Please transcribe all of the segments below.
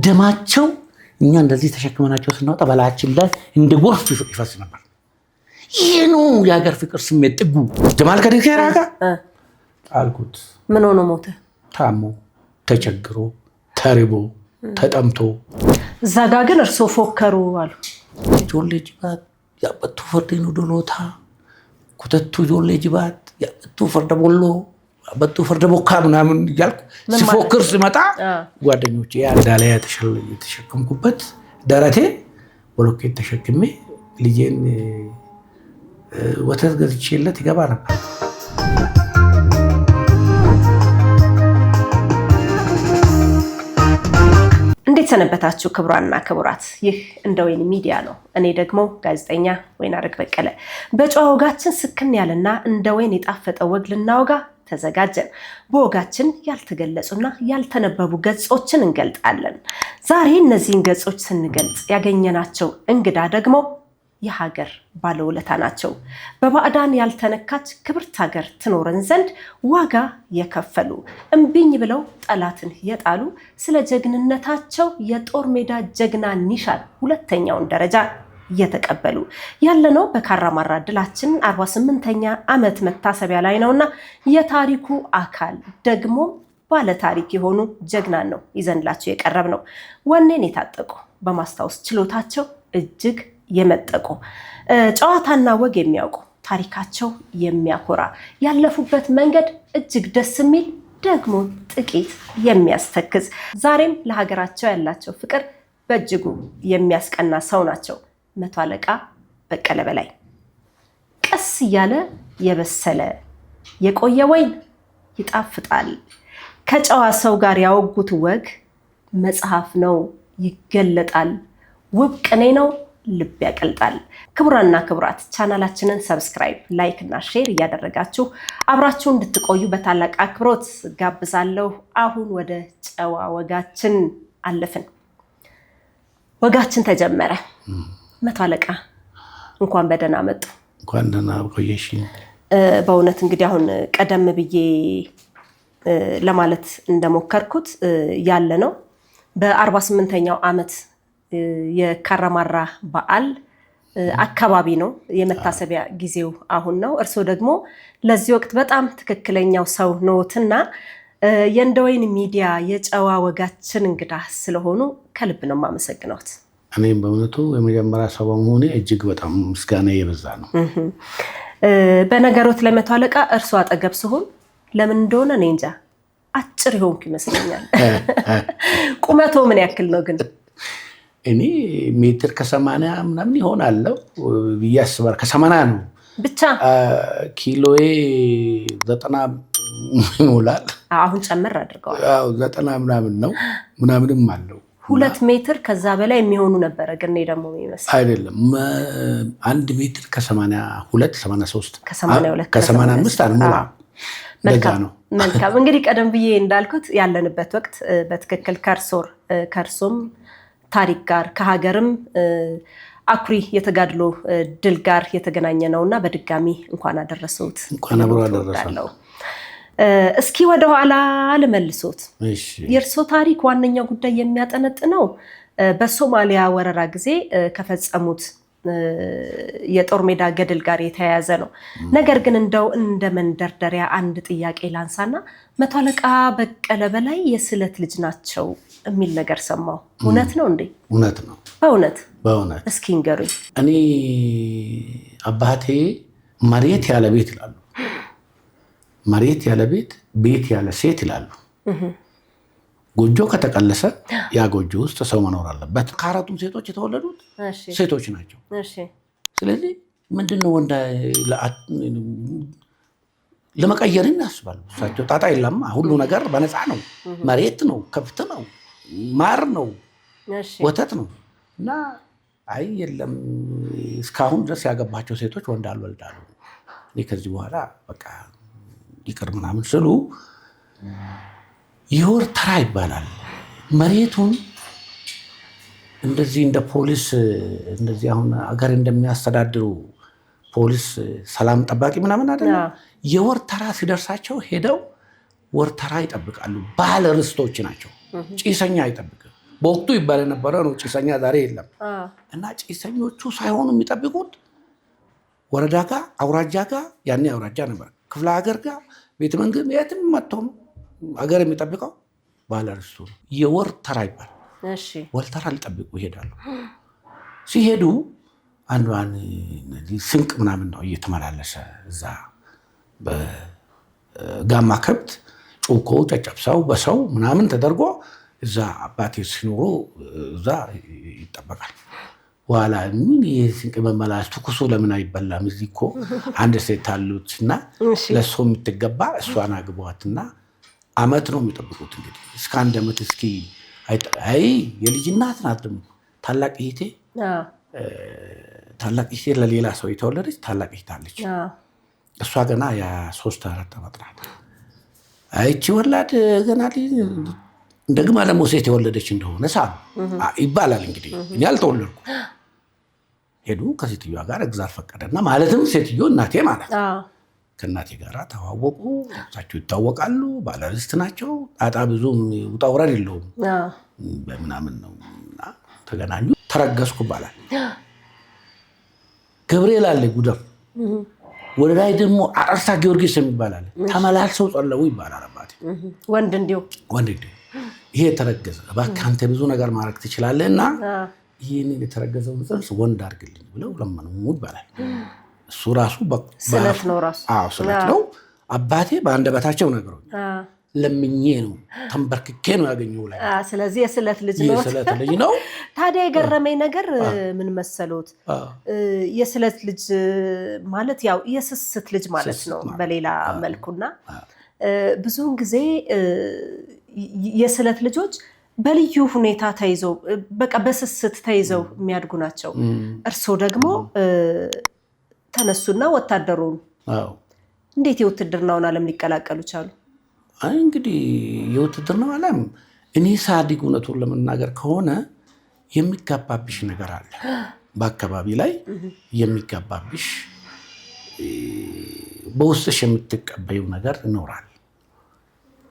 ደማቸው እኛ እንደዚህ ተሸክመናቸው ስናወጣ በላያችን ላይ እንደ ጎርፍ ይፈስ ነበር። ይሄ ነው የሀገር ፍቅር ስሜት ጥጉ። ጀማል ከዲር ከራጋ አልኩት። ምን ሆኖ ሞተ? ታሞ ተቸግሮ ተርቦ ተጠምቶ። እዛ ጋ ግን እርሶ ፎከሩ አሉ። ጆሌ ጅባት ያበቱ ፈርደኑ ዶሎታ ኩተቱ ጆሌ ጅባት ያበቱ ፈርደ ቦሎ ያበቱ ፈርደ ቦካ ምናምን እያልኩ ሲፎክር ሲመጣ ጓደኞቼ ያዳላይ የተሸከምኩበት ደረቴ ብሎኬት ተሸክሜ ልጄን ወተት ገዝቼለት ይገባ ነበር። እንዴት ሰነበታችሁ ክቡራንና ክቡራት? ይህ እንደወይን ሚዲያ ነው። እኔ ደግሞ ጋዜጠኛ ወይናረግ በቀለ በጨዋ ወጋችን ስክን ያለና እንደወይን የጣፈጠ ወግ ልናወጋ ተዘጋጀን። በወጋችን ያልተገለጹና ያልተነበቡ ገጾችን እንገልጣለን። ዛሬ እነዚህን ገጾች ስንገልጽ ያገኘናቸው እንግዳ ደግሞ የሀገር ባለውለታ ናቸው። በባዕዳን ያልተነካች ክብርት ሀገር ትኖረን ዘንድ ዋጋ የከፈሉ እምቢኝ ብለው ጠላትን የጣሉ ስለ ጀግንነታቸው የጦር ሜዳ ጀግና ኒሻን ሁለተኛውን ደረጃ እየተቀበሉ ያለነው በካራማራ ድላችን 48ኛ ዓመት መታሰቢያ ላይ ነውና የታሪኩ አካል ደግሞ ባለ ታሪክ የሆኑ ጀግናን ነው ይዘንላቸው የቀረብ ነው። ወኔን የታጠቁ በማስታወስ ችሎታቸው እጅግ የመጠቁ ጨዋታና ወግ የሚያውቁ ታሪካቸው የሚያኮራ ያለፉበት መንገድ እጅግ ደስ የሚል ደግሞ ጥቂት የሚያስተክዝ ዛሬም ለሀገራቸው ያላቸው ፍቅር በእጅጉ የሚያስቀና ሰው ናቸው። መቶ አለቃ በቀለ በላይ። ቀስ እያለ የበሰለ የቆየ ወይን ይጣፍጣል። ከጨዋ ሰው ጋር ያወጉት ወግ መጽሐፍ ነው ይገለጣል። ውብ ቅኔ ነው ልብ ያቀልጣል። ክቡራንና ክቡራት ቻናላችንን ሰብስክራይብ፣ ላይክ እና ሼር እያደረጋችሁ አብራችሁ እንድትቆዩ በታላቅ አክብሮት ጋብዛለሁ። አሁን ወደ ጨዋ ወጋችን አለፍን። ወጋችን ተጀመረ። መቶ አለቃ እንኳን በደህና መጡ። እንኳን ደህና ቆየሽ። በእውነት እንግዲህ አሁን ቀደም ብዬ ለማለት እንደሞከርኩት ያለ ነው በ48ኛው ዓመት የካራማራ በዓል አካባቢ ነው። የመታሰቢያ ጊዜው አሁን ነው። እርሶ ደግሞ ለዚህ ወቅት በጣም ትክክለኛው ሰው ነዎትና የእንደወይን ሚዲያ የጨዋ ወጋችን እንግዳ ስለሆኑ ከልብ ነው የማመሰግነዎት። እኔም በእውነቱ የመጀመሪያ ሰው በመሆኔ እጅግ በጣም ምስጋና የበዛ ነው። በነገሮት ላይ መቶ አለቃ እርሶ አጠገብ ሲሆን ለምን እንደሆነ እኔ እንጃ አጭር ይሆንኩ ይመስለኛል። ቁመቶ ምን ያክል ነው ግን? እኔ ሜትር ከ80 ምናምን ይሆናለሁ ብዬ አስባለሁ። ከ80 ነው ብቻ። ኪሎዬ 90 ይሞላል። አሁን ጨመር አድርገዋል። 90 ምናምን ነው ምናምንም አለው። 2 ሜትር ከዛ በላይ የሚሆኑ ነበረ ግን እኔ ደግሞ የሚመስል አይደለም። 1 ሜትር ከ82 83 ከ85 አንሞላ ደጋ ነው። መልካም እንግዲህ ቀደም ብዬ እንዳልኩት ያለንበት ወቅት በትክክል ከርሶም ታሪክ ጋር ከሀገርም አኩሪ የተጋድሎ ድል ጋር የተገናኘ ነውና በድጋሚ እንኳን አደረሰውት። እንኳን አብሮ አደረሰው። እስኪ ወደ ኋላ ልመልሶት። የእርሶ ታሪክ ዋነኛው ጉዳይ የሚያጠነጥነው በሶማሊያ ወረራ ጊዜ ከፈጸሙት የጦር ሜዳ ገድል ጋር የተያያዘ ነው። ነገር ግን እንደው እንደ መንደርደሪያ አንድ ጥያቄ ላንሳና መቶ አለቃ በቀለ በላይ የስለት ልጅ ናቸው የሚል ነገር ሰማሁ። እውነት ነው እንዴ? እውነት ነው። በእውነት እስኪ ንገሩኝ። እኔ አባቴ መሬት ያለ ቤት ይላሉ። መሬት ያለ ቤት፣ ቤት ያለ ሴት ይላሉ። ጎጆ ከተቀለሰ ያ ጎጆ ውስጥ ሰው መኖር አለበት። ከአራቱም ሴቶች የተወለዱት ሴቶች ናቸው። ስለዚህ ምንድነው ወንድ ለመቀየርን ያስባሉ። እሳቸው ጣጣ የለም። ሁሉ ነገር በነፃ ነው። መሬት ነው፣ ከብት ነው፣ ማር ነው፣ ወተት ነው። እና አይ የለም እስካሁን ድረስ ያገባቸው ሴቶች ወንድ አልወልዳሉ። እኔ ከዚህ በኋላ በቃ ይቅር ምናምን ስሉ የወር ተራ ይባላል። መሬቱን እንደዚህ እንደ ፖሊስ እንደዚህ አሁን አገር እንደሚያስተዳድሩ ፖሊስ ሰላም ጠባቂ ምናምን አይደለም። የወር ተራ ሲደርሳቸው ሄደው ወር ተራ ይጠብቃሉ። ባለ ርስቶች ናቸው። ጭሰኛ አይጠብቅም። በወቅቱ ይባል የነበረ ነው። ጭሰኛ ዛሬ የለም። እና ጭሰኞቹ ሳይሆኑ የሚጠብቁት ወረዳ ጋር አውራጃ ጋር ያኔ አውራጃ ነበር፣ ክፍለ ሀገር ጋር ቤተ መንግስት የትም መጥቶ ነው ሀገር የሚጠብቀው ባለርስቱ ነው። የወር ተራ ይባል ወር ተራ ሊጠብቁ ይሄዳሉ። ሲሄዱ አንዷን ስንቅ ምናምን ነው እየተመላለሰ እዛ በጋማ ከብት ጩኮ ጨጨብሳው በሰው ምናምን ተደርጎ እዛ አባቴ ሲኖሩ እዛ ይጠበቃል። በኋላ ምን ስንቅ መመላለስ ትኩሱ ለምን አይበላም? እዚህ እኮ አንድ ሴት አሉት እና ለእሱ የምትገባ እሷን አግቧትና አመት ነው የሚጠብቁት። እንግዲህ እስከ 1 ዓመት እስኪ አይ የልጅ እናት ናት። ደግሞ ታላቅ እህቴ ለሌላ ሰው የተወለደች ታላቅ እህት አለች። እሷ ገና የ3-4 ዓመት ናት። አይቺ ወላድ ገና እንደግማ ደግሞ ሴት የወለደች እንደሆነ ይባላል። እንግዲህ እኔ አልተወለድኩ። ሄዱ ከሴትዮዋ ጋር እግዚአብሔር ፈቀደና፣ ማለትም ሴትዮ እናቴ ማለት ከእናቴ ጋር ተዋወቁ። እሳቸው ይታወቃሉ፣ ባለርስት ናቸው። ጣጣ ብዙም ውጣ ውረድ የለውም በምናምን ነው። ተገናኙ፣ ተረገዝኩ ይባላል። ገብርኤል አለ ጉደር፣ ወደ ላይ ደግሞ አርሳ ጊዮርጊስ የሚባላል ተመላልሰው ጸለዩ ይባላል። አባቴ ወንድ እንዲሁ ይሄ ተረገዘ፣ እባክህ አንተ ብዙ ነገር ማድረግ ትችላለህ እና ይህንን የተረገዘውን ጽንስ ወንድ አድርግልኝ ብለው ለመኑ ይባላል። እሱ ራሱ ስለት ነው። ስለት ነው። አባቴ በአንደበታቸው ነግረውኝ ለምኜ ነው ተንበርክኬ ነው ያገኘው ላይ። ስለዚህ የስለት ልጅ ነው። ታዲያ የገረመኝ ነገር ምን መሰሎት? የስለት ልጅ ማለት ያው የስስት ልጅ ማለት ነው በሌላ መልኩና ብዙውን ጊዜ የስለት ልጆች በልዩ ሁኔታ ተይዘው በቃ በስስት ተይዘው የሚያድጉ ናቸው። እርስዎ ደግሞ ተነሱና ወታደሩን እንዴት የውትድርናውን ዓለም ሊቀላቀሉ ቻሉ? እንግዲህ የውትድርናው ዓለም እኔ ሳዲግ እውነቱን ለመናገር ከሆነ የሚጋባብሽ ነገር አለ። በአካባቢ ላይ የሚጋባብሽ በውስጥሽ የምትቀበዩ ነገር ይኖራል።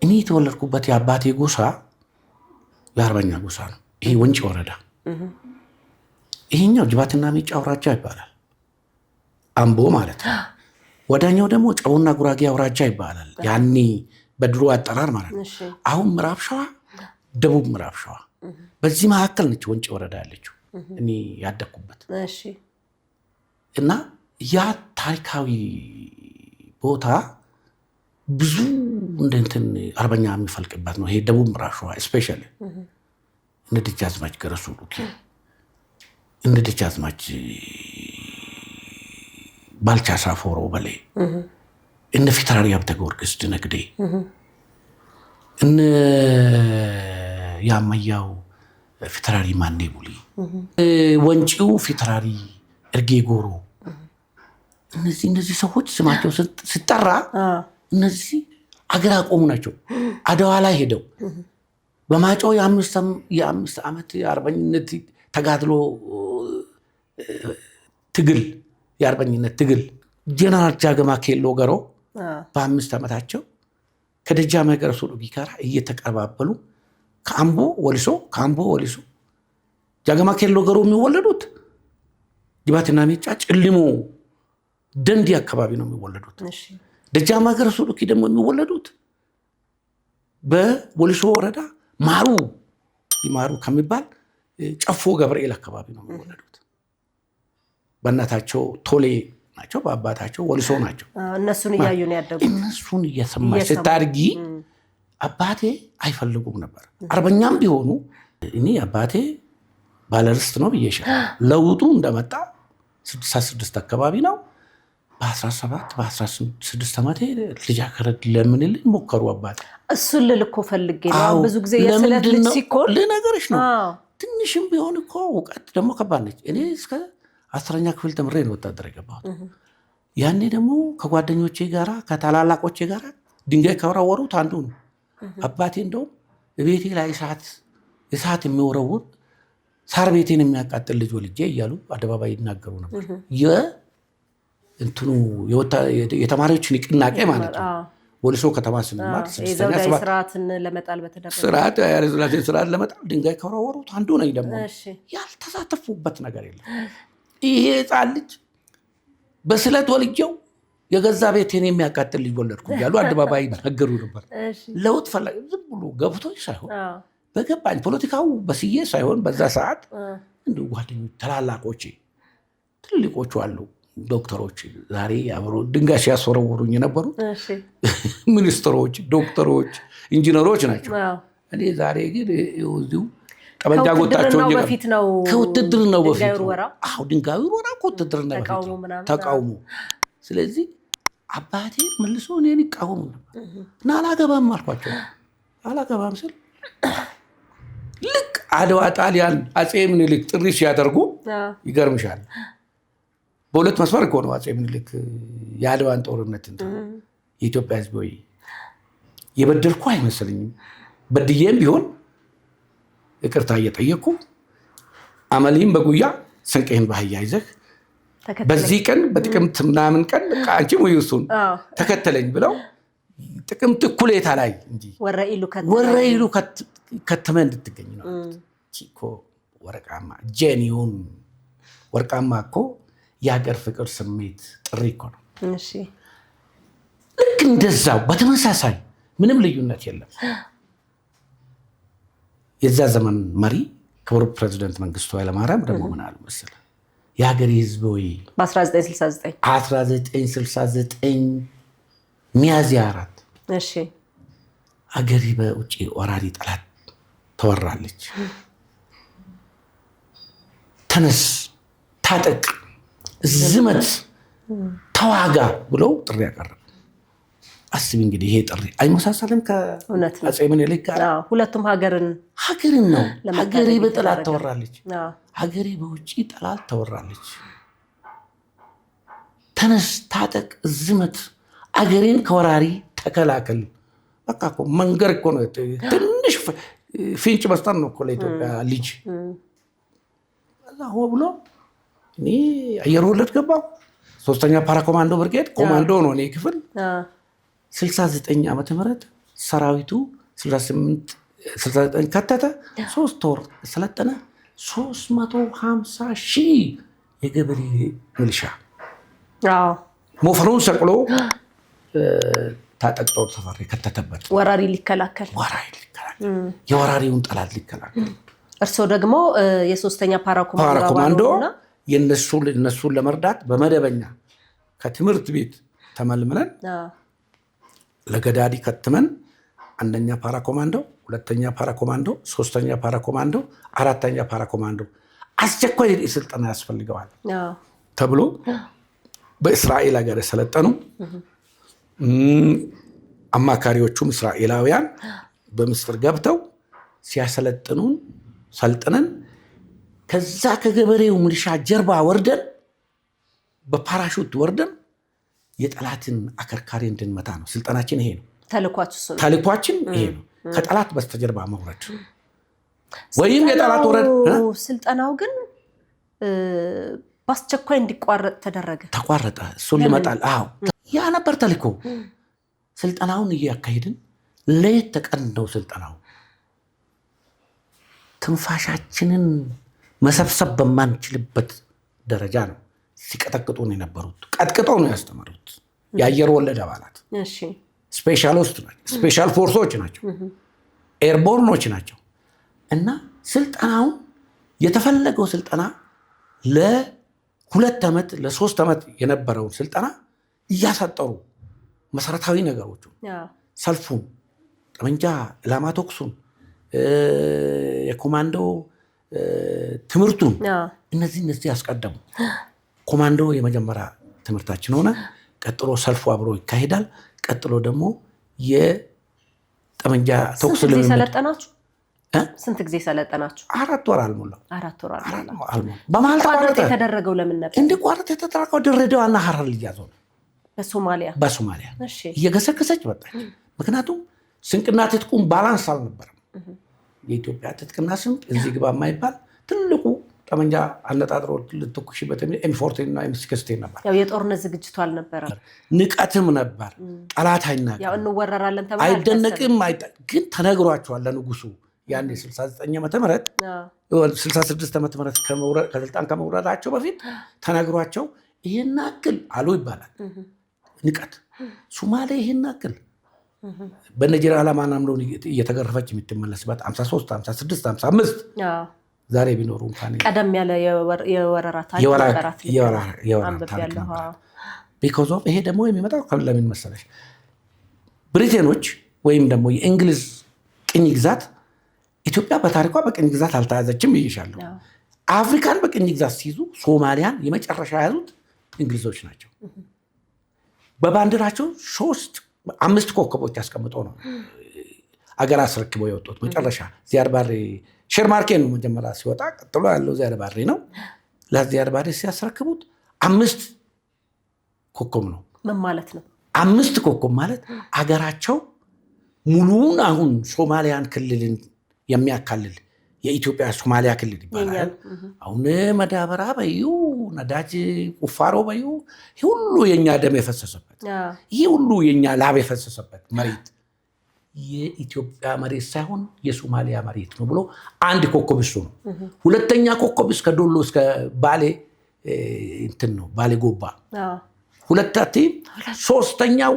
እኔ የተወለድኩበት የአባቴ ጎሳ የአርበኛ ጎሳ ነው። ይሄ ወንጪ ወረዳ፣ ይሄኛው ጅባትና ሜጫ አውራጃ ይባላል፣ አምቦ ማለት ነው። ወዳኛው ደግሞ ጨውና ጉራጌ አውራጃ ይባላል፣ ያኔ በድሮ አጠራር ማለት ነው። አሁን ምዕራብ ሸዋ፣ ደቡብ ምዕራብ ሸዋ፣ በዚህ መካከል ነች ወንጪ ወረዳ ያለችው እኔ ያደግኩበት እና ያ ታሪካዊ ቦታ ብዙ እንትን አርበኛ የሚፈልቅበት ነው። ይሄ ደቡብ ምዕራብ ሸዋ ስፔሻሊ እነ ደጃዝማች ገረሱ ዱኪ፣ እነ ደጃዝማች ባልቻ ሳፎሮ በሌ፣ እነ ፊታውራሪ ሀብተ ጊዮርጊስ ድነግዴ፣ እነ ያመያው ፊታውራሪ ማኔ ቡሊ፣ ወንጪው ፊታውራሪ እርጌ ጎሮ፣ እነዚህ ሰዎች ስማቸው ሲጠራ እነዚህ አገር አቆሙ ናቸው። አድዋ ላይ ሄደው በማጮው የ5 ዓመት የአርበኝነት ተጋድሎ ትግል የአርበኝነት ትግል ጀነራል ጃገማ ኬሎ ገሮ በ5 ዓመታቸው ከደጃዝማች ገረሱ ዱኪ ጋር እየተቀባበሉ ከአምቦ ወሊሶ ጃገማ ኬሎ ገሮ የሚወለዱት ጅባትና ሜጫ ጭልሞ ደንዲ አካባቢ ነው የሚወለዱት። ደጃዝማች ገረሱ ዱኪ ደግሞ የሚወለዱት በወሊሶ ወረዳ ማሩ ከሚባል ጨፎ ገብርኤል አካባቢ ነው የሚወለዱት። በእናታቸው ቶሌ ናቸው፣ በአባታቸው ወሊሶ ናቸው። እነሱን እያዩ ነው ያደጉት። እነሱን እየሰማች ስታድጊ አባቴ አይፈልጉም ነበር አርበኛም ቢሆኑ። እኔ አባቴ ባለርስት ነው ብዬሻለሁ። ለውጡ እንደመጣ 66 አካባቢ ነው። በ16 ዓመቴ ልጃገረድ ለምንልኝ ሞከሩ አባቴ። እሱን ልል እኮ ፈልጌ ነው። ብዙ ጊዜ የስለት ልጅ ሲኮን ልነገርሽ ነው። ትንሽም ቢሆን እኮ እውቀት ደግሞ ከባድ ነች። እኔ እስከ 10ኛ ክፍል ተምሬ ነው ወታደር የገባሁት። ያኔ ደግሞ ከጓደኞቼ ጋራ ከታላላቆቼ ጋራ ድንጋይ ከወረወሩት አንዱ ነው አባቴ። እንደውም ቤቴ ላይ እሳት የሚወረውር ሳር ቤቴን የሚያቃጥል ልጅ ወልጄ እያሉ አደባባይ ይናገሩ ነበር። እንትኑ የተማሪዎች ንቅናቄ ማለት ነው። ወልሶ ከተማ ስንማር የዘውዳዊ ስርዓትን ለመጣል በተደረገ ስርዓት ለመጣል ድንጋይ ከወረወሩት አንዱ ነኝ። ደግሞ ያልተሳተፉበት ነገር የለም። ይሄ ሕፃን ልጅ በስለት ወልጄው የገዛ ቤቴን የሚያቃጥል ልጅ ወለድኩ እያሉ አደባባይ ይናገሩ ነበር። ለውጥ ፈላጊ ዝም ብሎ ገብቶኝ ሳይሆን በገባኝ ፖለቲካው በስዬ ሳይሆን በዛ ሰዓት እንዲሁ ጓደኞች ታላላቆቼ ትልቆቹ አሉ ዶክተሮች ዛሬ አብሮ ድንጋይ ሲያስወረውሩኝ የነበሩት ሚኒስትሮች፣ ዶክተሮች፣ ኢንጂነሮች ናቸው። እኔ ዛሬ ግን እዚሁ ጠመንጃ ጎታቸው ከውትድርናው በፊት ድንጋይ ውርወራ ከውትድርና በፊት ተቃውሞ። ስለዚህ አባቴ መልሶ እኔን ይቃወሙ ነበር እና አላገባም አልኳቸው። አላገባም ስል ልክ አድዋ ጣሊያን አፄ ምኒልክ ጥሪ ሲያደርጉ ይገርምሻል፣ በሁለት መስመር እኮ ነው አፄ ምኒልክ የአድዋን ጦርነት የኢትዮጵያ ሕዝብ ወይ የበደልኩ አይመስለኝም። በድዬም ቢሆን ይቅርታ እየጠየቅኩ አመሊም በጉያ ስንቅህን ባህያ ይዘህ በዚህ ቀን በጥቅምት ምናምን ቀን አንቺም ወይ እሱን ተከተለኝ ብለው ጥቅምት እኩሌታ ላይ እንጂ ወረኢሉ ከተመ እንድትገኝ ነው። እኮ ወርቃማ ጄኒውን ወርቃማ እኮ የሀገር ፍቅር ስሜት ጥሪ እኮ ነው። ልክ እንደዛው በተመሳሳይ ምንም ልዩነት የለም። የዛ ዘመን መሪ ክቡር ፕሬዚደንት መንግስቱ ኃይለማርያም ደግሞ ምን አሉ መሰለህ? የሀገር ህዝብ ወይ በ1969 ሚያዝያ 4 ሀገሪ በውጭ ወራሪ ጠላት ተወራለች። ተነስ፣ ታጠቅ፣ ዝመት፣ ተዋጋ ብለው ጥሪ ያቀረቡ። አስቢ እንግዲህ ይሄ ጥሪ አይመሳሰልም ከአፄ ምኒልክ ጋር? ሁለቱም ሀገርን ነው። ሀገሬ በጠላት ተወራለች፣ ሀገሬ በውጭ ጠላት ተወራለች። ተነስ፣ ታጠቅ፣ ዝመት፣ አገሬን ከወራሪ ተከላከል። በቃ እኮ መንገር እኮ ነው። ትንሽ ፍንጭ መስጠት ነው እኮ ለኢትዮጵያ ልጅ። ሆ ብሎ እኔ አየር ወለድ ገባሁ። 3ኛ ፓራ ኮማንዶ ብርጌድ ኮማንዶ ነው እኔ ክፍል 69 ዓመተ ምህረት ሰራዊቱ 69 ከተተ። 3 ወር ሰለጠነ። 350 ሺህ የገበሬ ሚሊሻ ሞፈሩን ሰቅሎ ታጠቅ ጦር ሰፈር ከተተበት ወራሪ ሊከላከል የወራሪውን ጠላት ሊከላከል። እርስዎ ደግሞ የ3ኛ ፓራ ኮማንዶ እነሱን ለመርዳት በመደበኛ ከትምህርት ቤት ተመልምለን ለገዳዲ ከትመን 1ኛ ፓራ ኮማንዶ፣ 2ኛ ፓራ ኮማንዶ፣ 3ኛ ፓራ ኮማንዶ፣ 4ኛ ፓራ ኮማንዶ አስቸኳይ ስልጠና ያስፈልገዋል ተብሎ በእስራኤል ሀገር የሰለጠኑ አማካሪዎቹም እስራኤላውያን በምስር ገብተው ሲያሰለጥኑን ሰልጥነን ከዛ ከገበሬው ሚሊሻ ጀርባ ወርደን በፓራሹት ወርደን የጠላትን አከርካሪ እንድንመታ ነው ስልጠናችን። ይሄ ነው ተልኳችን፣ ይሄ ነው። ከጠላት በስተጀርባ መውረድ ወይም የጠላት ወረድ። ስልጠናው ግን በአስቸኳይ እንዲቋረጥ ተቋረጠ። እሱን ልመጣል። ያ ነበር ተልኮ። ስልጠናውን እያካሄድን ለየት ተቀን ነው ስልጠናው። ትንፋሻችንን መሰብሰብ በማንችልበት ደረጃ ነው ሲቀጠቅጡ ነው የነበሩት። ቀጥቅጠው ነው ያስተማሩት። የአየር ወለድ አባላት ስፔሻል ፎርሶች ናቸው፣ ኤርቦርኖች ናቸው። እና ስልጠናውን የተፈለገው ስልጠና ለ2 ዓመት ለ3 ዓመት የነበረውን ስልጠና እያሳጠሩ መሰረታዊ ነገሮቹ ሰልፉን፣ ጠመንጃ ኢላማ ተኩሱን፣ የኮማንዶ ትምህርቱን እነዚህ ያስቀደሙ። ኮማንዶ የመጀመሪያ ትምህርታችን ሆነ። ቀጥሎ ሰልፉ አብሮ ይካሄዳል። ቀጥሎ ደግሞ የጠመንጃ ተኩስ ልምምድ። ስንት ጊዜ ሰለጠናችሁ? 4 ወር አልሞላው። 4 ወር አልሞላው። በመሀል ተቋረጠ። የተደረገው ለምን ነበር? እንዲቋረጥ የተደረገው ድሬዳዋና ሐረር ልያዘው ነው። በሶማሊያ እየገሰገሰች መጣች። ምክንያቱም ስንቅና ትጥቁም ባላንስ አልነበረም። የኢትዮጵያ ትጥቅና ስንቅ እዚህ ግባ የማይባል ትልቁ ጠመንጃ አነጣጥሮ ልትኩሽበት M14 እና M16 ነበር። ያው የጦርነት ዝግጅቱ አልነበረም። ንቀትም ነበር። ጠላት አይናቀም፣ ያው እንወረራለን ተባለ አይደነቅም። ግን ተነግሯቸዋል ለንጉሱ ያኔ 69 ዓመተ ምህረት 66 ዓመተ ምህረት ከስልጣን ከመውረዳቸው በፊት ተነግሯቸው ይሄን አክል አሉ ይባላል። ንቀት ሶማሌ ይሄን አክል በነጀራል አማናምነው እየተገረፈች የምትመለስበት 53 56 55 ዛሬ ቢኖሩ እንኳን ቀደም ያለ የወረራ ታሪክ because of ይሄ ደግሞ የሚመጣው ለምን መሰለሽ ብሪቴኖች ወይም ደግሞ የእንግሊዝ ቅኝ ግዛት ኢትዮጵያ በታሪኳ በቅኝ ግዛት አልተያዘችም ይይሻለሁ። አፍሪካን በቅኝ ግዛት ሲይዙ ሶማሊያን የመጨረሻ ያዙት እንግሊዞች ናቸው። በባንዲራቸው 5 ኮከቦች ያስቀምጠው ነው አገር አስረክበው የወጡት። መጨረሻ ዚያድ ባሬ ሸርማርኬ ነው መጀመሪያ ሲወጣ፣ ቀጥሎ ያለው ዚያድ ባሬ ነው። ለዚያድ ባሬ ሲያስረክቡት 5 ኮከብ ነው። ምን ማለት ነው? 5 ኮከብ ማለት አገራቸው ሙሉውን አሁን ሶማሊያን ክልልን የሚያካልል የኢትዮጵያ ሶማሊያ ክልል ይባላል። አሁን መዳበራ በዩ ነዳጅ ቁፋሮ በዩ ሁሉ የኛ ደም የፈሰሰበት ይሄ ሁሉ የኛ ላብ የፈሰሰበት መሬት የኢትዮጵያ መሬት ሳይሆን የሶማሊያ መሬት ነው ብሎ አንድ ኮከብ እሱ ነው። ሁለተኛ ኮከብ እስከ ዶሎ እስከ ባሌ እንትን ነው ባሌ ጎባ ሁለታቲ። ሶስተኛው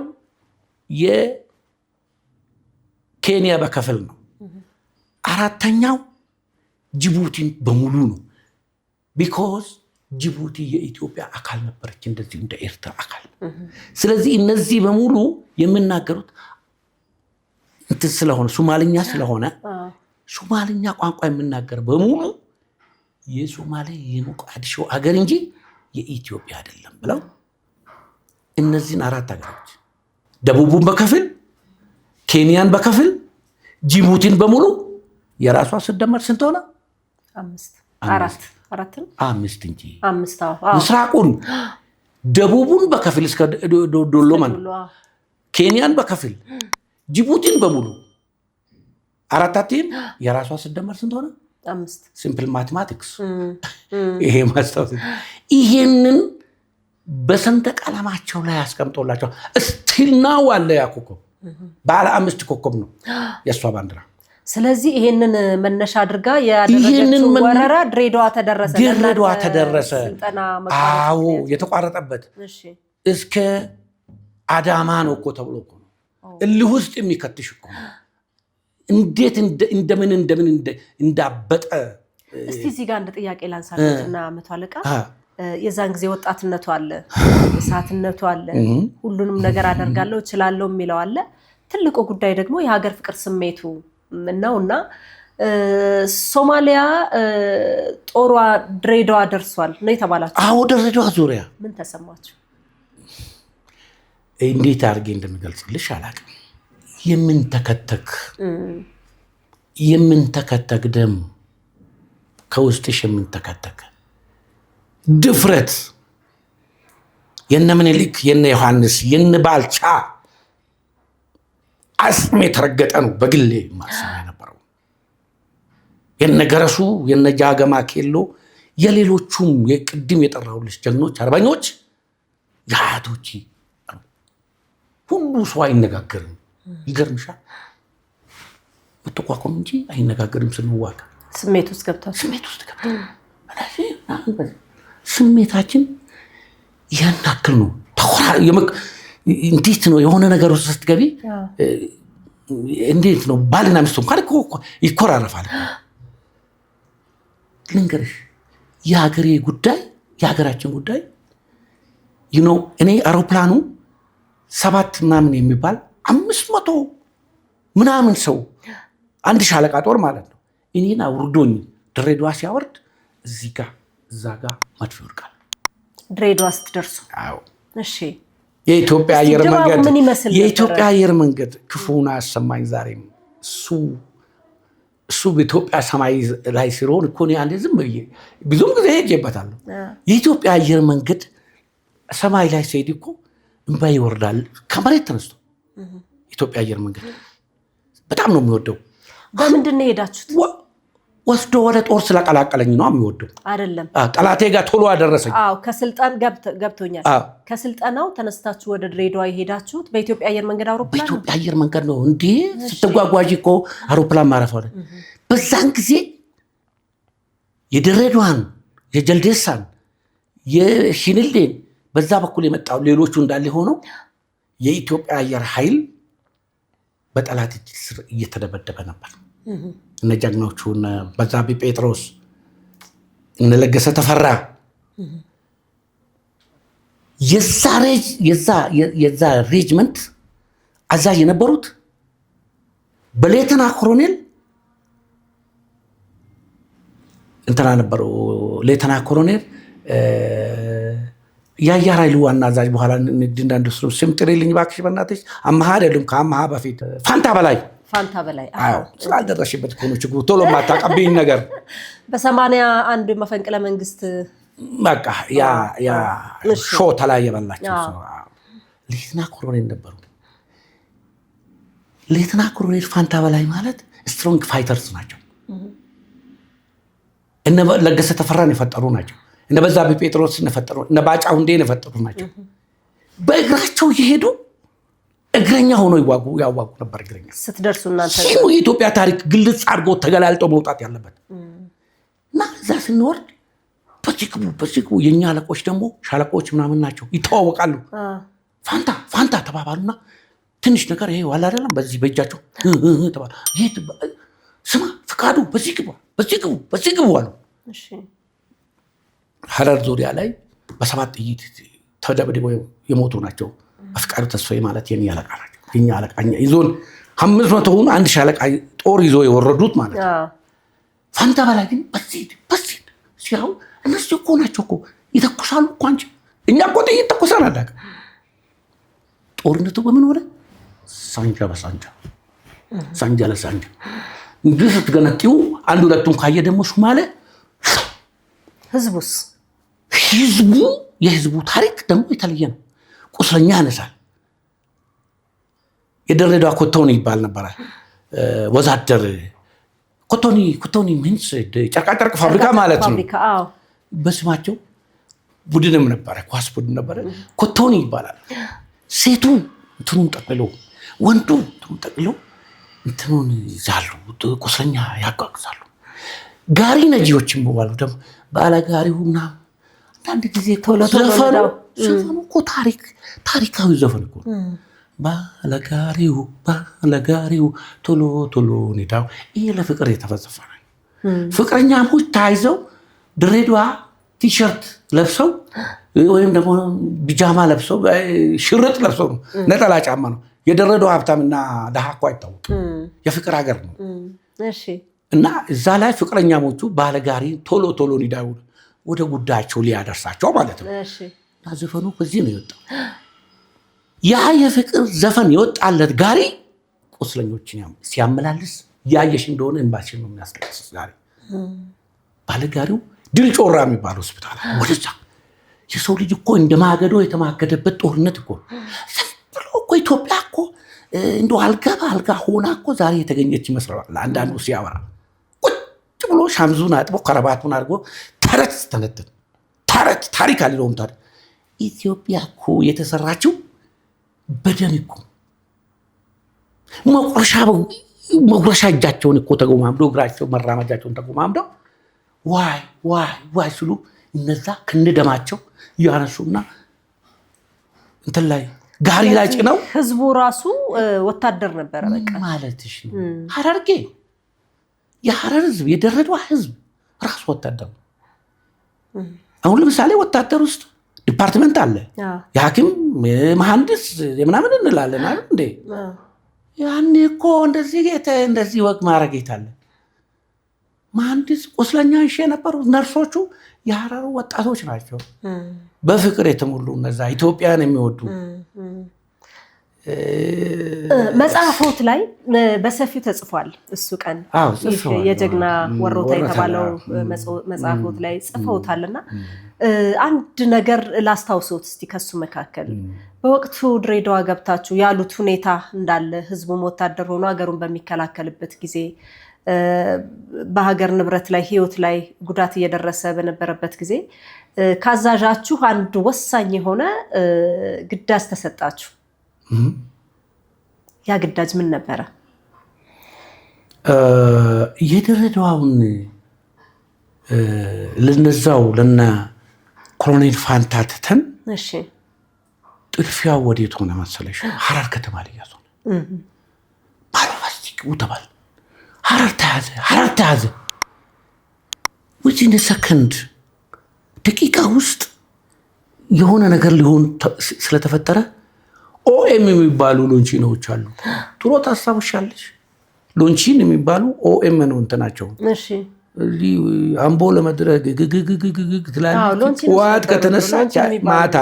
የኬንያ በከፍል ነው። አራተኛው ጅቡቲን በሙሉ ነው። ቢኮዝ ጅቡቲ የኢትዮጵያ አካል ነበረች እንደዚህ እንደ ኤርትራ አካል። ስለዚህ እነዚህ በሙሉ የሚናገሩት እንትን ስለሆነ ሶማሊኛ ስለሆነ ሶማሊኛ ቋንቋ የሚናገር በሙሉ የሶማሌ የሞቃዲሾ አገር እንጂ የኢትዮጵያ አይደለም ብለው እነዚህን 4 አገሮች ደቡቡን በከፍል ኬንያን በከፍል ጅቡቲን በሙሉ የራሷ ስደመር ስንት ሆነ? 5 እንጂ 5። ምስራቁን ደቡቡን በከፍል እስከ ዶሎማን ኬንያን በከፍል ጅቡቲን በሙሉ 4 የራሷ ስደመር ስንት ሆነ? 5። ሲምፕል ማቴማቲክስ ይሄ ማስታወስ። ይሄንን በሰንደቅ ዓላማቸው ላይ ያስቀምጦላቸው እስቲል ናው አለ። ያ ኮከብ ባለ 5 ኮከብ ነው የሷ ባንዲራ። ስለዚህ ይሄንን መነሻ አድርጋ ያደረገችው ወረራ ድሬዳዋ ተደረሰ። አዎ የተቋረጠበት እስከ አዳማ ነው እኮ ተብሎ እኮ ነው። እልህ ውስጥ የሚከትሽ እኮ ነው። እንዴት እንደምን እንዳበጠ። እስቲ እዚህ ጋር አንድ ጥያቄ ላንሳለትና መቶ አለቃ የዛን ጊዜ ወጣትነቱ አለ፣ እሳትነቱ አለ፣ ሁሉንም ነገር አደርጋለሁ እችላለሁ የሚለው አለ። ትልቁ ጉዳይ ደግሞ የሀገር ፍቅር ስሜቱ ነውና ሶማሊያ ጦሯ ድሬዳዋ ደርሷል ነው የተባላችሁ? አዎ ድሬዳዋ ዙሪያ። ምን ተሰማችሁ? እንዴት አድርጌ እንደምገልጽልሽ አላውቅም። የምንተከተክ ደም ከውስጥሽ የምንተከተክ ድፍረት የነ ምኒልክ የነ ዮሐንስ የነ ባልቻ አስም የተረገጠ ነው። በግሌ ማሰብ የነበረው የነ ገረሱ የነ ጃገማ ኬሎ የሌሎቹም የቅድም የጠራሁልሽ ጀግኖች አርበኞች የአያቶች ሁሉ ሰው አይነጋገርም። ይገርምሻል። መተቋቋም እንጂ አይነጋገርም። ስንዋጋ ስሜት ውስጥ ገብታ ስሜታችን ያናክል ነው። እንዴት ነው የሆነ ነገር ውስጥ ስትገቢ እንዴት ነው ባልና ሚስቱ እንኳን ይኮራረፋል። ልንገርሽ የሀገሬ ጉዳይ የሀገራችን ጉዳይ እኔ አውሮፕላኑ 7 ምናምን የሚባል 500 ምናምን ሰው አንድ ሻለቃ ጦር ማለት ነው እኔን አውርዶኝ ድሬዳዋ ሲያወርድ እዚህ ጋር እዛ ጋር መድፍ ይወድቃል። ድሬዳዋ ስትደርሱ? አዎ። እሺ የኢትዮጵያ አየር መንገድ ክፉና አሰማኝ። ዛሬም እሱ በኢትዮጵያ ሰማይ ላይ ሲሆን እኮ እኔ አንዴ ዝም ብዬ ብዙም ጊዜ ሄጄበታለሁ። የኢትዮጵያ አየር መንገድ ሰማይ ላይ ሲሄድ እኮ እንባ ይወርዳል ከመሬት ተነስቶ። ኢትዮጵያ አየር መንገድ በጣም ነው የሚወደው። በምንድን ነው የሄዳችሁት? ወስዶ ወደ ጦር ስለቀላቀለኝ ነው የሚወደው አይደለም። ጠላቴ ጋር ቶሎ አደረሰኝ። ከስልጣን ገብቶኛል። ከስልጣናው ተነስታችሁ ወደ ድሬዳዋ የሄዳችሁት በኢትዮጵያ አየር መንገድ አውሮፕላን? በኢትዮጵያ አየር መንገድ ነው እንዴ? ስትጓጓዥ እኮ አውሮፕላን ማረፈው። በዛን ጊዜ የድሬዳዋን፣ የጀልዴሳን፣ የሽንሌን በዛ በኩል የመጣው ሌሎቹ እንዳለ ሆኖ የኢትዮጵያ አየር ኃይል በጠላት እጅ ስር እየተደበደበ ነበር። እነ ጀግኖቹ እነ በዛብህ ጴጥሮስ፣ እነ ለገሰ ተፈራ የዛ ሬጅመንት አዛዥ የነበሩት በሌተና ኮሎኔል እንትና ነበሩ። ሌተና ኮሎኔል የአየር ኃይሉ ዋና አዛዥ በኋላ እንዳንደስሩ ስም ጥሪልኝ እባክሽ በእናትሽ። አማሃ አይደለም፣ ከአማሃ በፊት ፋንታ በላይ ስላልደረሽበት እኮ ነው ችግሩ። ቶሎ ማታቀብኝ ነገር በ81 መፈንቅለ መንግስት በቃ ያ ሾ ተላይ የበላቸው ሌተና ኮሎኔል ነበሩ። ሌተና ኮሎኔል ፋንታ በላይ ማለት ስትሮንግ ፋይተርስ ናቸው። እነ ለገሰ ተፈራን የፈጠሩ ናቸው። እነ በዛብህ ጴጥሮስን የፈጠሩ፣ እነ ባጫ ሁንዴን የፈጠሩ ናቸው። በእግራቸው እየሄዱ እግረኛ ሆኖ ያዋጉ ነበር። እግረኛ ስትደርሱ እናንተ የኢትዮጵያ ታሪክ ግልጽ አድርጎ ተገላልጦ መውጣት ያለበት እና እዛ ስንወርድ በዚህ ግቡ የኛ አለቆች ደግሞ ሻለቆች ምናምን ናቸው፣ ይተዋወቃሉ። ፋንታ ተባባሉና ትንሽ ነገር ይሄ ዋላ አይደለም በዚህ በእጃቸው ተባሉ። ስማ ፍቃዱ በዚህ ግቡ አሉ። ሀረር ዙሪያ ላይ በ7 ጥይት ተደብድበው የሞቱ ናቸው። ፍቃዱ ተስፋዬ ማለት የኛ አለቃ ናቸው። የኛ አለቃ ይዞን 500 ሆኑ አንድ ሻለቃ ጦር ይዞ የወረዱት ማለት ነው። ፋንታ በላይ ግን በዚህ ሲያው እነሱ እኮ ናቸው እኮ ይተኩሳሉ እኮ አንቺ እኛ እኮ ጥይት ተኩሰን አዳቀ። ጦርነቱ በምን ሆነ? ሳንጃ በሳንጃ ሳንጃ ለሳንጃ እንግዲህ ስትገነጥዩ አንድ ሁለቱን ካየ ደግሞ ሱማሌ የህዝቡ ታሪክ ደግሞ የተለየ ነው። ቁስለኛ ያነሳል። የድሬዳዋ ኮቶኒ ይባል ነበረ። ወዛደር ኮቶኒ ሚንስ ጨርቃጨርቅ ፋብሪካ ማለት ነው። በስማቸው ቡድንም ነበረ፣ ኳስ ቡድን ነበረ። ኮቶኒ ይባላል። ሴቱ እንትኑን ጠቅልሎ፣ ወንዱ እንትኑን ጠቅልሎ እንትኑን ይዛሉ፣ ቁስለኛ ያጓጉዛሉ። ጋሪ ነጂዎችም በዋሉ ደግሞ ባለጋሪውና አንዳንድ ጊዜ ዘፈኑ እኮ ታሪካዊ ዘፈን እኮ ባለጋሪው ቶሎ ኔዳው። ይሄ ለፍቅር የተፈጸፈ ነው። ፍቅረኛሞች ታይዘው ድሬዳዋ ቲሸርት ለብሰው ወይም ደግሞ ቢጃማ ለብሰው ሽርጥ ለብሰው ነው፣ ነጠላ ጫማ ነው። የድሬዳዋ ሀብታምና ደሃ እኮ አይታወቅም፣ የፍቅር ሀገር ነው። እና እዛ ላይ ፍቅረኛሞቹ ባለጋሪ ቶሎ ኔዳው ወደ ጉዳያቸው ሊያደርሳቸው ማለት ነው። እና ዘፈኑ በዚህ ነው የወጣው። ያ የፍቅር ዘፈን የወጣለት ጋሪ ቁስለኞችን ሲያመላልስ ያየሽ እንደሆነ እንባሽን ነው የሚያስለቅስ ጋሪ። ባለጋሪው ድል ጮራ የሚባል ሆስፒታል ወደዛ። የሰው ልጅ እኮ እንደማገዶ የተማገደበት ጦርነት እኮ ዝም ብሎ እኮ ኢትዮጵያ እኮ እንደው አልጋ ሆና እኮ ዛሬ የተገኘች ይመስለዋል አንዳንዱ ሲያወራ። ቁጭ ብሎ ሻምዙን አጥቦ ከረባቱን አድርጎ ተረት ስተነትን ታሪክ አልለውም። ታዲያ ኢትዮጵያ እኮ የተሰራችው በደም እኮ መቁረሻ እጃቸውን እኮ ተጎማምደው እግራቸው መራመጃቸውን ተጎማምደው ዋይ ስሉ እነዛ ከነደማቸው ያነሱና እንትን ላይ ጋሪ ላይ ጭነው። ህዝቡ ራሱ ወታደር ነበረ በቃ ማለትሽ ነው። ሐረርጌ የሐረር ህዝብ የድሬዳዋ ህዝብ ራሱ ወታደር ነው። አሁን ለምሳሌ ወታደር ውስጥ ዲፓርትመንት አለ፣ የሐኪም መሐንዲስ የምናምን እንላለን አይደል እንዴ? ያኔ እኮ እንደዚህ ወግ ማድረግ ይታለ መሐንዲስ ቁስለኛ እሺ የነበሩ ነርሶቹ የሐረሩ ወጣቶች ናቸው፣ በፍቅር የተሞሉ እነዛ ኢትዮጵያን የሚወዱ። መጽሐፎት ላይ በሰፊው ተጽፏል። እሱ ቀን የጀግና ወሮታ የተባለው መጽሐፎት ላይ ጽፈውታልና አንድ ነገር ላስታውሶት እስቲ ከሱ መካከል በወቅቱ ድሬዳዋ ገብታችሁ ያሉት ሁኔታ እንዳለ ህዝቡም ወታደር ሆኖ ሀገሩን በሚከላከልበት ጊዜ በሀገር ንብረት ላይ ህይወት ላይ ጉዳት እየደረሰ በነበረበት ጊዜ ካዛዣችሁ አንድ ወሳኝ የሆነ ግዳጅ ተሰጣችሁ። ያ ግዳጅ ምን ነበረ? የድሬዳዋውን ለነዛው ለና ኮሎኔል ፋንታ ትተን እሺ ጥልፊያው ወዴት ሆነ መሰለሽ? ሐረር ከተማ ላይ ያዘው ባለፋስቲክ ውተባል ሐረር ተያዘ። within a second ደቂቃ ውስጥ የሆነ ነገር ሊሆን ስለተፈጠረ ኦኤም የሚባሉ ሎንቺኖች አሉ። ጥሩ ታስታውሻለሽ? ሎንቺን የሚባሉ ኦኤም ነው እንትናቸው። እሺ አምቦ ለመድረግ ግግግግግግ ትላለች። ዋት ከተነሳች ማታ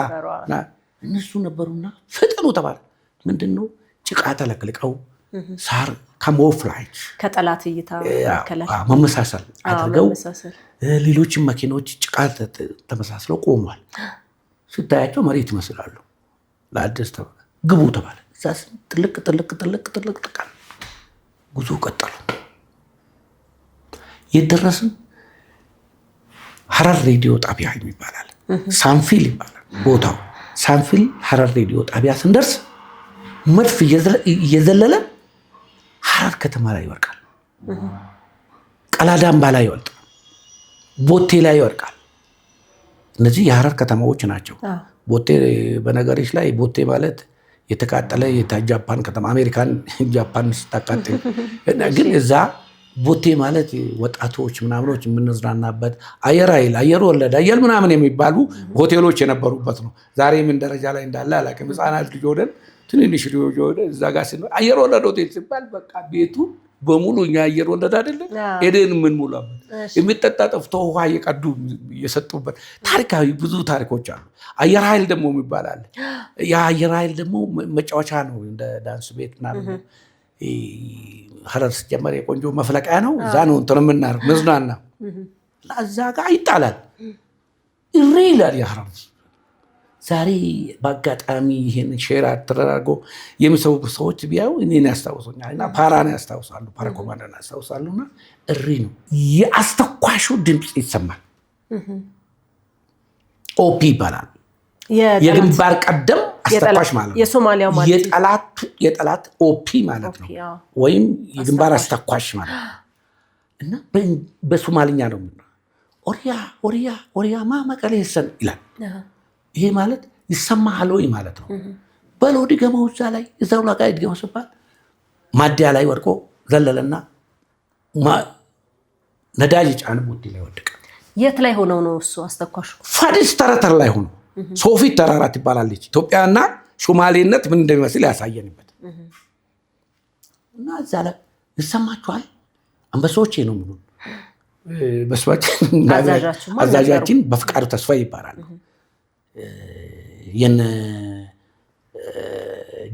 እነሱ ነበሩና ፍጥኑ ተባለ። ምንድነው? ጭቃ ተለቅልቀው ሳር ካሞፍላጅ ከጠላት እይታ መመሳሰል አድርገው ሌሎችም መኪኖች ጭቃ ተመሳስለው ቆሟል። ስታያቸው መሬት ይመስላሉ። ለአዲስ ግቡ ተባለ። እዛስ ጥልቅ ጉዞ ቀጠሉ። የደረስን ሐረር ሬዲዮ ጣቢያ ይባላል። ሳንፊል ይባላል ቦታው። ሳንፊል ሐረር ሬዲዮ ጣቢያ ስንደርስ መድፍ እየዘለለ ሐረር ከተማ ላይ ይወርቃል። ቀላዳምባ ላይ ይወልቃል። ቦቴ ላይ ይወርቃል። እነዚህ የሐረር ከተማዎች ናቸው። ቦቴ በነገሮች ላይ ቦቴ ማለት የተቃጠለ የጃፓን ከተማ አሜሪካን ጃፓን ስታቃጥል ግን እዛ ቦቴ ማለት ወጣቶች ምናምኖች የምንዝናናበት አየር ወለድ አየር ምናምን የሚባሉ ሆቴሎች የነበሩበት ነው። ዛሬ ምን ደረጃ ላይ እንዳለ አላውቅም። ህፃናት ልጅ ሆነን ትንንሽ ልጆች ሆነን እዛ ጋር ስንል አየር ወለድ ሆቴል ሲባል በቃ ቤቱ በሙሉ እኛ አየር ወለድ አይደለም ሄደን ምን ሙላበት የሚጠጣ ጠፍቶ ውሃ እየቀዱ እየሰጡበት ታሪካዊ ብዙ ታሪኮች አሉ። አየር ኃይል ደግሞ የሚባል አለ። ያ አየር ኃይል ደግሞ መጫወቻ ነው፣ እንደ ዳንስ ቤት ምናምን። ሐረር ሲጀመር የቆንጆ መፍለቂያ ነው። እዛ ነው እንትን የምናደርግ መዝናና። እዛ ጋር ይጣላል እሪ ይላል የሐረር። ዛሬ በአጋጣሚ ይሄን ሼር ተደራርጎ የሚሰቡ ሰዎች ቢያዩ እኔን ያስታውሱኛል እና ፓራን ያስታውሳሉ፣ ፓራ ኮማንደር ያስታውሳሉና እሪ ነው የአስተኳሹ ድምፅ ይሰማል። ኦፒ ይባላል። የግንባር ቀደም አስተኳሽ ማለት ነው። የሶማሊያው ማለት የጠላት ኦፒ ማለት ነው፣ ወይም የግንባር አስተኳሽ ማለት ነው። እና በሶማሊኛ ነው ኦሪያ ማ መቀሌ ይሰን ይላል። ይሄ ማለት ይሰማሃል ወይ ማለት ነው። በለው ድገመው እዛ ላይ እዛው ላይ ድገመው ሲባል ማዲያ ላይ ወድቆ ዘለለና ነዳጅ ጫን ቦቴ ላይ ወደቀ። የት ላይ ሆነው ነው እሱ አስተኳሹ? ፋዲስ ተረተር ላይ ሆኖ ሶፊት ተራራ ትባላለች። ኢትዮጵያና ሶማሌነት ምን እንደሚመስል ያሳየንበት እና እዛ ላይ ይሰማችኋል። አንበሶቼ ነው ምኑ በስዋችን አዛዣችን በፍቃዱ ተስፋ ይባላል። የነ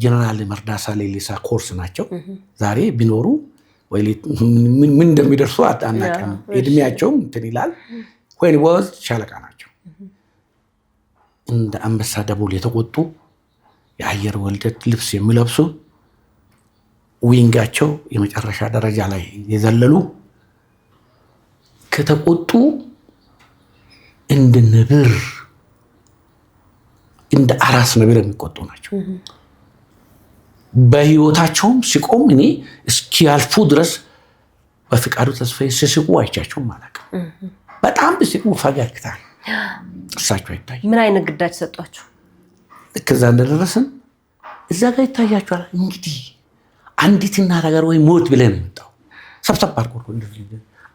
ጀነራል መርዳሳ ሌሊሳ ኮርስ ናቸው። ዛሬ ቢኖሩ ወይ ምን እንደሚደርሱ አናውቅም። እድሜያቸው እንትን ይላል። ወይ ወዝ ሻለቃ ናቸው። እንደ አንበሳ ደቦል የተቆጡ የአየር ወለድ ልብስ የሚለብሱ ዊንጋቸው የመጨረሻ ደረጃ ላይ የዘለሉ ከተቆጡ እንደ ነብር እንደ አራስ ነብር የሚቆጡ ናቸው። በህይወታቸውም ሲቆም እኔ እስኪያልፉ ድረስ በፍቃዱ ተስፋዬ ሲስቁ አይቻቸውም አላውቅም። በጣም ሲስቁ ፈገግታ ጥርሳቸው አይታይ። ምን አይነት ግዳጅ ሰጧችሁ? ልክ እዛ እንደደረስን እዛ ጋር ይታያቸዋል። እንግዲህ አንዲት እናት ሀገር ወይ ሞት ብለህ ነው የመጣው። ሰብሰብ አድርጎ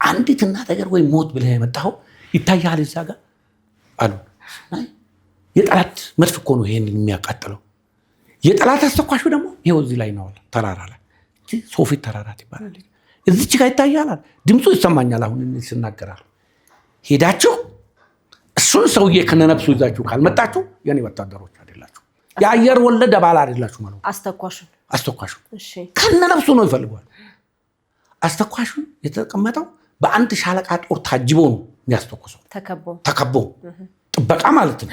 አንዲት እናት ሀገር ወይ ሞት ብለህ የመጣው ይታያል እዛ ጋር አሉ። የጠላት መድፍ እኮ ነው ይሄንን የሚያቃጥለው። የጠላት አስተኳሹ ደግሞ ይኸው እዚህ ላይ ነው፣ ተራራ ላይ ሶፊት ተራራ ትባላለች። እዚች ጋር ይታያል። ድምፁ ይሰማኛል። አሁን ስናገራለሁ። ሄዳችሁ እሱን ሰውዬ ከነነፍሱ ይዛችሁ ካልመጣችሁ የኔ ወታደሮች አይደላችሁ፣ የአየር ወለድ አባል አይደላችሁ ማለት ነው። አስተኳሹ ከነነፍሱ ነው ይፈልጓል። አስተኳሹ የተቀመጠው በአንድ ሻለቃ ጦር ታጅቦ ነው የሚያስተኩሰው፣ ተከቦ ጥበቃ ማለት ነው።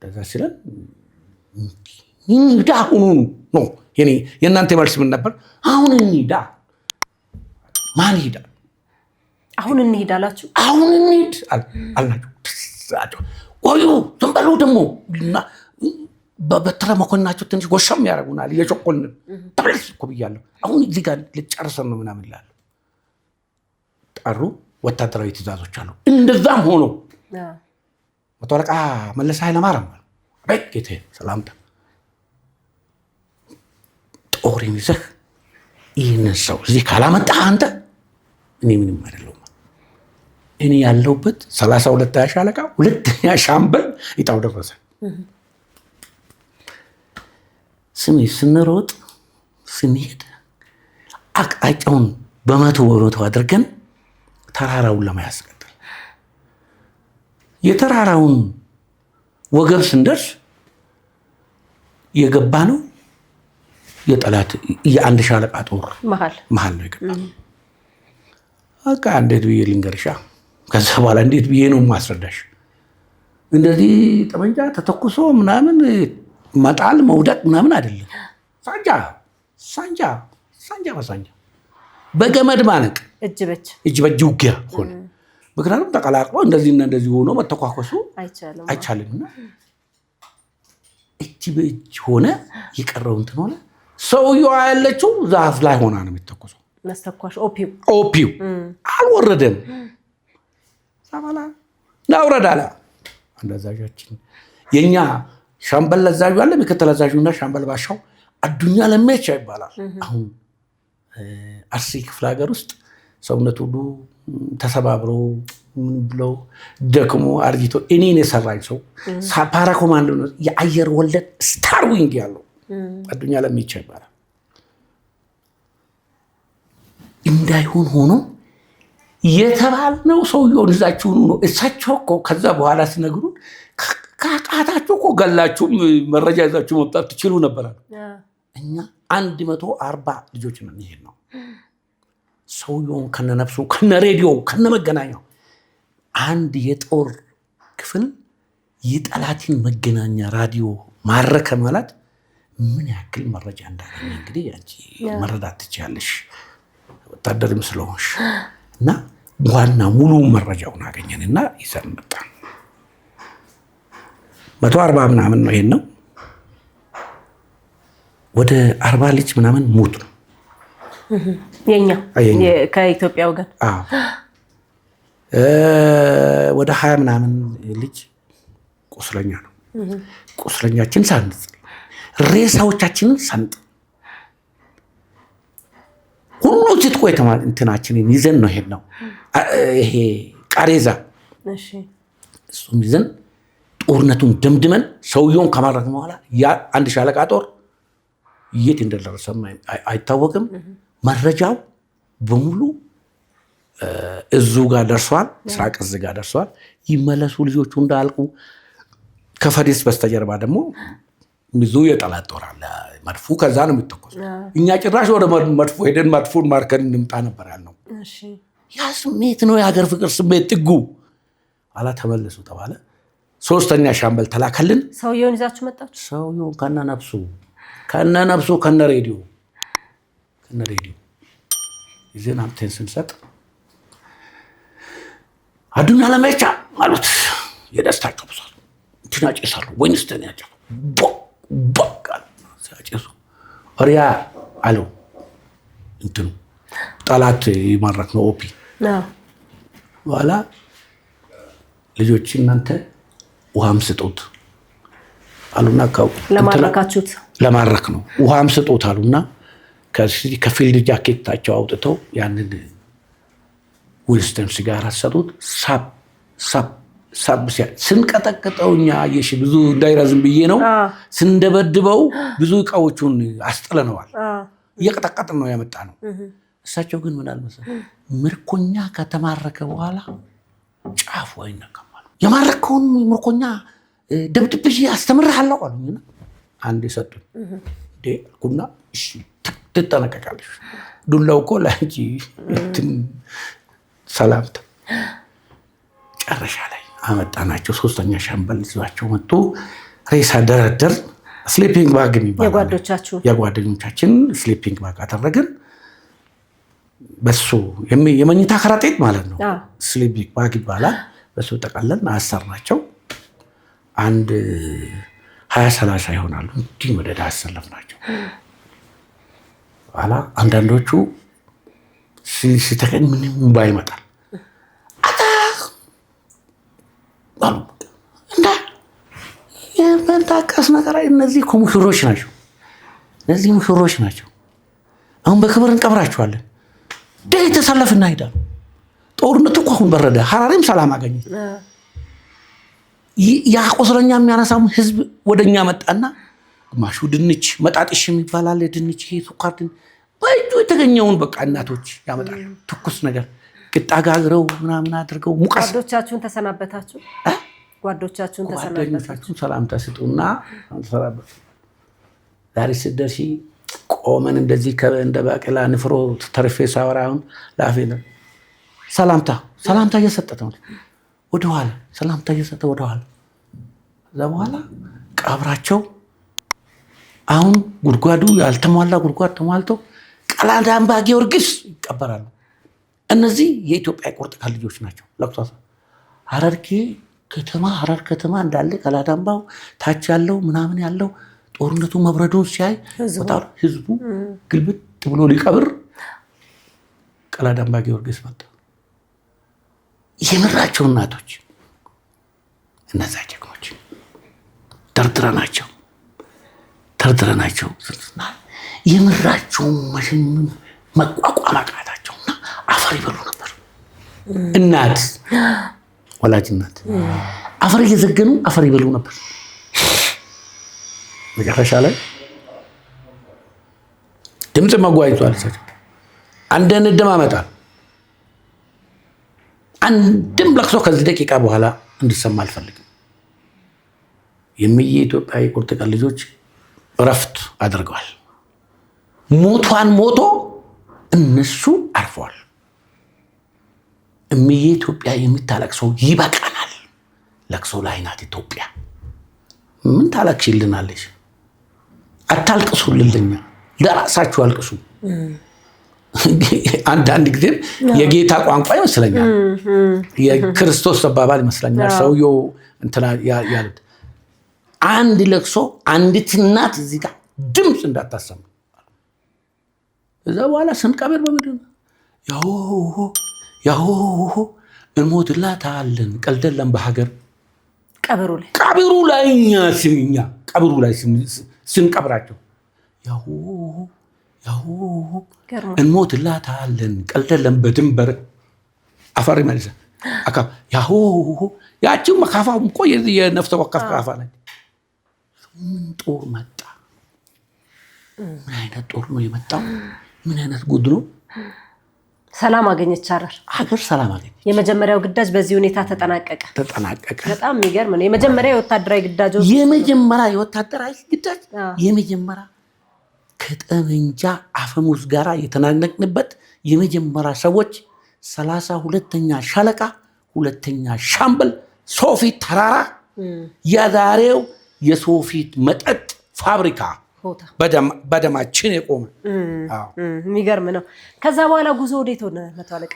ከዛ ሲለን እንሂዳ አሁኑ ነው የእናንተ መልስ ምን ነበር? አሁን እንሂዳ ማን ይሄዳል? አሁን እንሂድ አላችሁ? አሁን እንሂድ አልናቸው። ቆዩ ዝም በሉ ደግሞ በበትረ መኮንናቸው ትንሽ ጎሻም ያደርጉናል እየቸኮልን ተመለስ እኮ ብያለሁ። አሁን እዚህ ጋር ልጨርሰን ነው ምናምን ይላሉ። ጠሩ። ወታደራዊ ትእዛዞች አሉ። እንደዛም ሆኖ መቶ አለቃ መለስ ኃይለማርያም አቤት ጌታዬ ሰላምታ ጦርን ይዘህ ይህንን ሰው እዚህ ካላመጣህ አንተ እኔ ምንም አይደለሁም። እኔ ያለሁበት 32ኛ ሻለቃ 2ኛ ሻምበል ይጣው ደረሰ። ስሜ ስንሮጥ ስንሄድ አቅጣጫውን በመቶ አድርገን ተራራውን ለመያዝ ቀጠል። የተራራውን ወገብ ስንደርስ የገባ ነው የጠላት የአንድ ሻለቃ ጦር መሃል ነው የገባ። በቃ እንዴት ብዬ ልንገርሻ? ከዛ በኋላ እንዴት ብዬ ነው ማስረዳሽ? እንደዚህ ጠመንጃ ተተኩሶ ምናምን መጣል መውደቅ ምናምን አይደለም። ሳንጃ በሳንጃ በገመድ ማነቅ እጅ በእጅ ውጊያ ሆነ። ምክንያቱም ተቀላቅሎ እንደዚህና እንደዚህ ሆኖ መተኳኮሱ አይቻልምና እጅ በእጅ ሆነ። የቀረው እንትን ሆነ። ሰውየዋ ያለችው ዛፍ ላይ ሆና ነው የሚተኮሰው። መስተኳሽ ኦፒው አልወረደም። ሳባላ ናውረድ አለ አንድ አዛዣችን። የኛ ሻምበል አዛዡ አለ፣ ምክትል አዛዡና ሻምበል ባሻው አዱኛ ለሜቻ ይባላል። አሁን አርሲ ክፍለ ሀገር ውስጥ ሰውነት ሁሉ ተሰባብሮ ምን ብሎ ደክሞ አርጅቶ እኔን የሰራኝ ሰው ፓራ ኮማንዶ ነው፣ የአየር ወለድ ስታር ዊንግ ያለው አዱኛ ለሜቻ ይባላል። እንዳይሆን ሆኖ የተባልነው ሰውየውን እዛችሁን ነው። እሳቸው እኮ ከዛ በኋላ ሲነግሩን ካቃታችሁ እኮ ገላችሁ መረጃ ይዛችሁ መምጣት ትችሉ ነበር። እኛ 140 ልጆች ነን። ይሄ ነው ሰውየውን ከነነፍሱ ከነሬዲዮ ከነመገናኛው አንድ የጦር ክፍል የጠላትን መገናኛ ራዲዮ ማረከ ማለት ምን ያክል መረጃ እንዳገኘ እንግዲህ አንቺ መረዳት ትችያለሽ፣ ወታደርም ስለሆንሽ። እና ዋና ሙሉ መረጃውን አገኘንና ይዘን መጣ። 140 ምናምን ነው። ይሄን ነው ወደ 40 ልጅ ምናምን ሞቱ ነው የኛ ከኢትዮጵያ ወገን። ወደ 20 ምናምን ልጅ ቁስለኛ ነው። ቁስለኛችን ሳንጥ ሬሳዎቻችንን ሳንጥ ሁሉ ትጥቆ የተማል እንትናችንን ይዘን ነው ሄድ ነው። ይሄ ቃሬዛ እሱም ይዘን ጦርነቱን ደምድመን ሰውየውን ከማድረግ በኋላ ያ አንድ ሻለቃ ጦር የት እንደደረሰ አይታወቅም። መረጃው በሙሉ እዙ ጋር ደርሷል፣ ምስራቅ እዝ ጋር ደርሷል። ይመለሱ ልጆቹ እንዳልቁ። ከፈዲስ በስተጀርባ ደግሞ ብዙ የጠላት ጦር አለ። መድፉ ከዛ ነው የሚተኮስ። እኛ ጭራሽ ወደ መድፉ ሄደን መድፉን ማርከን እንምጣ ነበር ያልነው። ያ ስሜት ነው የሀገር ፍቅር ስሜት ጥጉ። አላ ተመለሱ ተባለ። 3ኛ ሻምበል ተላከልን። ሰውየውን ይዛችሁ መጣችሁ? ሰውየውን ከነነፍሱ ከነሬዲዮ ይዘን አምጥተን ስንሰጥ አዱኛ ለሜቻ አሉት። የደስታቸው ብዛት እንትን ያጨሳሉ። ወይንስተን ያጨሱ ቦቅ ሲያጨሱ ሪያ አለው እንትኑ ጠላት ይማረክ ነው ኦፒ። በኋላ ልጆች እናንተ ውሃም ስጡት አሉና ለማረካችሁት ለማረክ ነው ውሃም ስጡት አሉና ከፊልድ ጃኬታቸው አውጥተው ያንን ዊንስተን ሲጋራ ሰጡት። ሳብ ስንቀጠቅጠው እኛ የሺ ብዙ እንዳይረዝም ብዬ ነው ስንደበድበው ብዙ እቃዎቹን አስጥለነዋል። እየቀጠቀጥን ነው ያመጣ ነው። እሳቸው ግን ምን አልመሰለ ምርኮኛ ከተማረከ በኋላ ጫፉ አይነካም አሉ። የማረከውን ምርኮኛ ደብድብሽ አስተምርሃለሁ አሉኝና አንድ ሰጡኝ። ኩና እሺ ትጠነቀቃለሽ፣ ዱላው እኮ ለአንቺ ሰላምታ። ጨረሻ ላይ አመጣናቸው። 3ኛ ሻምበል ይዟቸው መጡ። ሬሳ ደረደር ስሊፒንግ ባግ የሚባል የጓደኞቻችን ስሊፒንግ ባግ አደረግን። በሱ የመኝታ ከረጢት ማለት ነው። ስሊፒንግ ባግ ይባላል። በሱ ጠቀለን አሰርናቸው። አንድ 20-30 ይሆናሉ። እንዲህ ወደ አሰለፍናቸው። በኋላ አንዳንዶቹ ሲተከኝ ምንም ባይመጣል እንዳ የመንታቀስ ነገር እነዚህ እኮ ሙሽሮች ናቸው። እነዚህ ሙሽሮች ናቸው። አሁን በክብር እንቀብራቸዋለን። ደይ ተሰለፍና ሄዳል። ጦርነቱ እኮ አሁን በረደ። ሐራሬም ሰላም አገኘ። ያ ቆስለኛ የሚያነሳው ህዝብ ወደኛ መጣና ግማሹ ድንች መጣጥሽ የሚባላል ድንች ይሄ ሱካር በእጁ የተገኘውን በቃ እናቶች ያመጣሉ። ትኩስ ነገር ቅጣ ጋግረው ምናምን አድርገው ሙቀስ። ጓዶቻችሁን ተሰናበታችሁ? ጓዶቻችሁን ተሰናበታችሁ? ሰላምታ ስጡና ተሰናበቱ። ዛሬ ስትደርሺ ቆመን እንደዚህ እንደ ባቄላ ንፍሮ ተርፌ ሳወራ አሁን ላፌ ሰላምታ እየሰጠ ነው ወደኋላ ሰላምታ እየሰጠ ወደኋላ። ከዛ በኋላ ቀብራቸው አሁን ጉድጓዱ ያልተሟላ ጉድጓድ ተሟልቶ ቀላዳ አምባ ጊዮርጊስ ይቀበራሉ። እነዚህ የኢትዮጵያ የቁርጥ ቀን ልጆች ናቸው። ለቅሶ ሐረር ከተማ እንዳለ ቀላዳ አምባው ታች ያለው ምናምን ያለው ጦርነቱ መብረዱን ሲያይ ህዝቡ ግልብጥ ብሎ ሊቀብር ቀላዳ አምባ ጊዮርጊስ መጣ። የምራቸው እናቶች እነዛ ጀግኖች ተርድረናቸው የምራቸው መቋቋም አቃታቸውና አፈር ይበሉ ነበር። ወላጅ እናት አፈር እየዘገኑ አፈር ይበሉ ነበር። መጨረሻ ላይ ድምፅ መጓይቷል። አንድን ደም አመጣል። አንድም ለቅሶ ከዚህ ደቂቃ በኋላ እንዲሰማ አልፈልግም። የኢትዮጵያ የቁርጥ ቀን ልጆች እረፍት አድርገዋል። ሞቶ እነሱ አርፈዋል። ኢትዮጵያ የምታለቅሰው ይበቃናል። ለቅሶ ላይ ናት ኢትዮጵያ። ምን ታለቅሽልናለሽ? አታልቅሱልኛ፣ ለራሳችሁ አልቅሱ። አንዳንድ ጊዜ የጌታ ቋንቋ ይመስለኛል፣ የክርስቶስ አባባል ይመስለኛል። ሰውየው እንትና ያሉት አንድ ለቅሶ አንዲት እናት እዚህ ጋር ድምፅ እንዳታሰማ። እዛ በኋላ ስንቀብር በምንድን ነው ያው እንሞትላታለን። ቀልደለም በሀገር ቀብሩ ላይ ቀብሩ ላይ ስንቀብራቸው ያው እንሞትላታለን። ቀልደለም በድንበር አፈር ይመልሳል። ያቺው መካፋው እኮ የነፍስ ወከፍ ካፋ ነች። ምን ጦር መጣ? ምን አይነት ጦር ነው የመጣው? ምን አይነት ጉድ ነው? ሰላም አገኘች ሀገር ሰላም አገኘች። የመጀመሪያው ግዳጅ በዚህ ሁኔታ ተጠናቀቀ። በጣም የሚገርም ነው። የመጀመሪያ የወታደራዊ ግዳጅ የመጀመሪያ ከጠመንጃ አፈሙዝ ጋራ የተናነቅንበት የመጀመሪያ ሰዎች 32ኛ ሻለቃ 2ኛ ሻምበል ሶፊት ተራራ የዛሬው የሶፊት መጠጥ ፋብሪካ በደማችን የቆመ የሚገርም ነው። ከዛ በኋላ ጉዞ ወዴት ሆነ መቶ አለቃ?